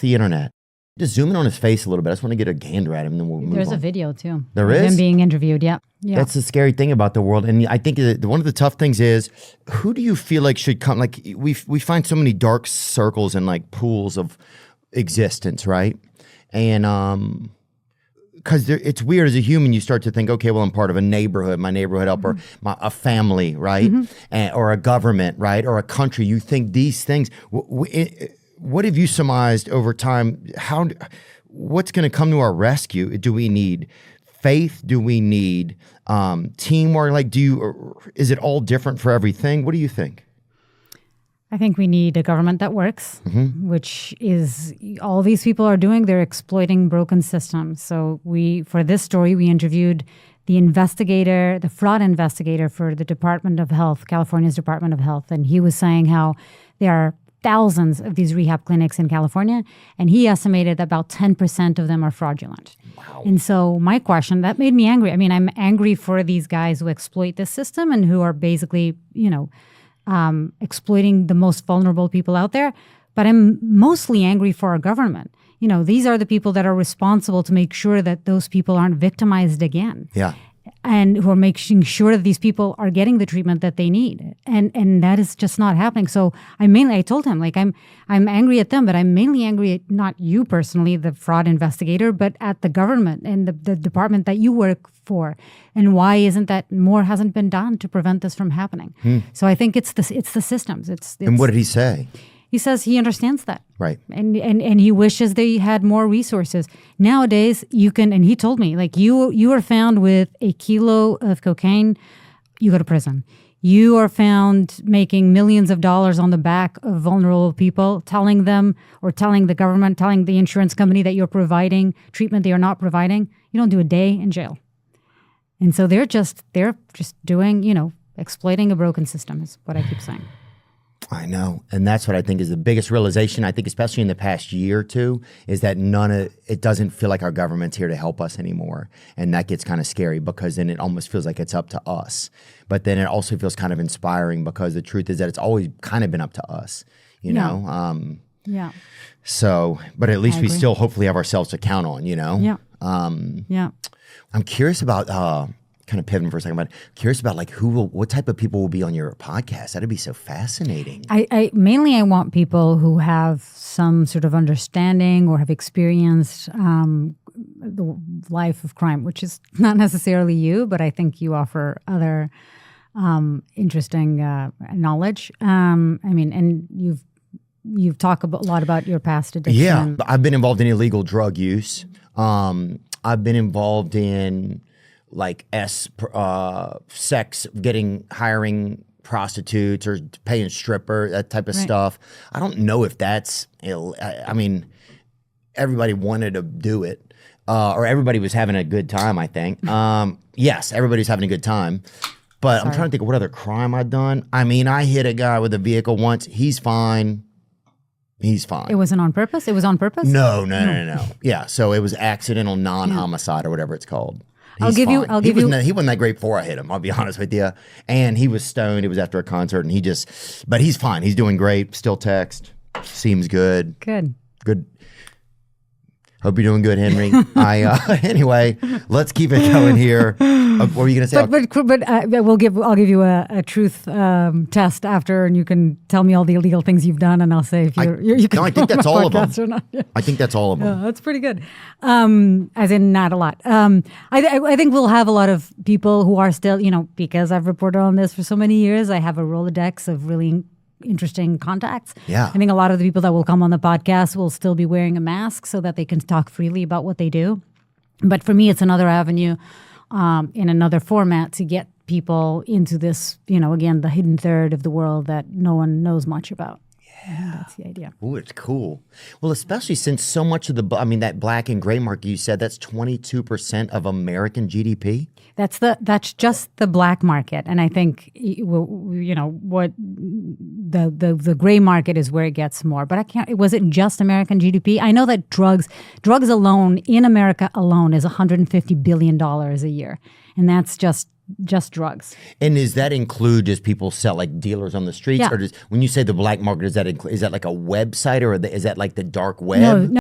the internet. Just zoom in on his face a little bit. I just want to get a gander at him, and then we'll move on. There's a video too. There is? Him being interviewed. Yeah. That's the scary thing about the world. And I think that one of the tough things is, who do you feel like should come? Like we find so many dark circles and like pools of existence, right? And because it's weird as a human, you start to think, okay, well, I'm part of a neighborhood, my neighborhood help, or a family, right? Or a government, right? Or a country. You think these things. What have you surmised over time? What's going to come to our rescue? Do we need faith? Do we need teamwork? Like, is it all different for everything? What do you think? I think we need a government that works, which is all these people are doing. They're exploiting broken systems. So for this story, we interviewed the fraud investigator for the Department of Health, California's Department of Health. And he was saying how there are thousands of these rehab clinics in California, and he estimated that about 10% of them are fraudulent. Wow. And so my question, that made me angry. I mean, I'm angry for these guys who exploit this system and who are basically, exploiting the most vulnerable people out there. But I'm mostly angry for our government. These are the people that are responsible to make sure that those people aren't victimized again. Yeah. And who are making sure that these people are getting the treatment that they need. And that is just not happening. So I told him, like, I'm angry at them, but I'm mainly angry at not you personally, the fraud investigator, but at the government and the department that you work for. And why isn't that more hasn't been done to prevent this from happening? So I think it's the systems. It's and what did he say? He says he understands that. Right. And he wishes they had more resources. Nowadays, you can, and he told me, like, you are found with a kilo of cocaine, you go to prison. You are found making millions of dollars on the back of vulnerable people, telling the government, telling the insurance company that you're providing treatment they are not providing. You don't do a day in jail. And so they're just doing, exploiting a broken system is what I keep saying. I know. And that's what I think is the biggest realization, I think, especially in the past year or two, is that it doesn't feel like our government's here to help us anymore. And that gets kind of scary because then it almost feels like it's up to us. But then it also feels kind of inspiring because the truth is that it's always kind of been up to us, you know? Yeah. So, but at least we still hopefully have ourselves to count on, Yeah. I'm curious about, kind of pivoting for a second, but curious about like what type of people will be on your podcast. That'd be so fascinating. I mainly want people who have some sort of understanding or have experienced the life of crime, which is not necessarily you, but I think you offer other interesting knowledge. And you've talked a lot about your past addiction. Yeah, I've been involved in illegal drug use. I've been involved in like sex, hiring prostitutes or paying stripper, that type of stuff. I don't know if that's everybody wanted to do it, or everybody was having a good time, I think. Yes, everybody's having a good time. But I'm trying to think of what other crime I've done. I mean, I hit a guy with a vehicle once. He's fine. He's fine. It wasn't on purpose? It was on purpose? No. Yeah, so it was accidental non-homicide or whatever it's called. He wasn't that great before I hit him, I'll be honest with you. And he was stoned. It was after a concert, and but he's fine. He's doing great. Still text. Seems good. Good. Hope you're doing good, Henry. Anyway, let's keep it going here. What were you going to say? But I'll give you a truth test after, and you can tell me all the illegal things you've done, and I'll say if you can. No, I think that's all of them. Or not. Yeah. I think that's all of them. Yeah, that's pretty good. As in, not a lot. I think we'll have a lot of people who are still, because I've reported on this for so many years. I have a Rolodex of really interesting contacts. Yeah. I think a lot of the people that will come on the podcast will still be wearing a mask so that they can talk freely about what they do. But for me, it's another avenue in another format to get people into this, again, the hidden third of the world that no one knows much about. Yeah. That's the idea. Ooh, it's cool. Well, especially since so much of that black and gray market you said, that's 22% of American GDP. That's just the black market, and I think what the gray market is where it gets more. But I can't. Was it just American GDP? I know that drugs alone in America alone is $150 billion a year, and that's just just drugs. And does that include just people sell like dealers on the streets, Yeah. or when you say the black market, does that include, is that like a website, or is that like the dark web? No,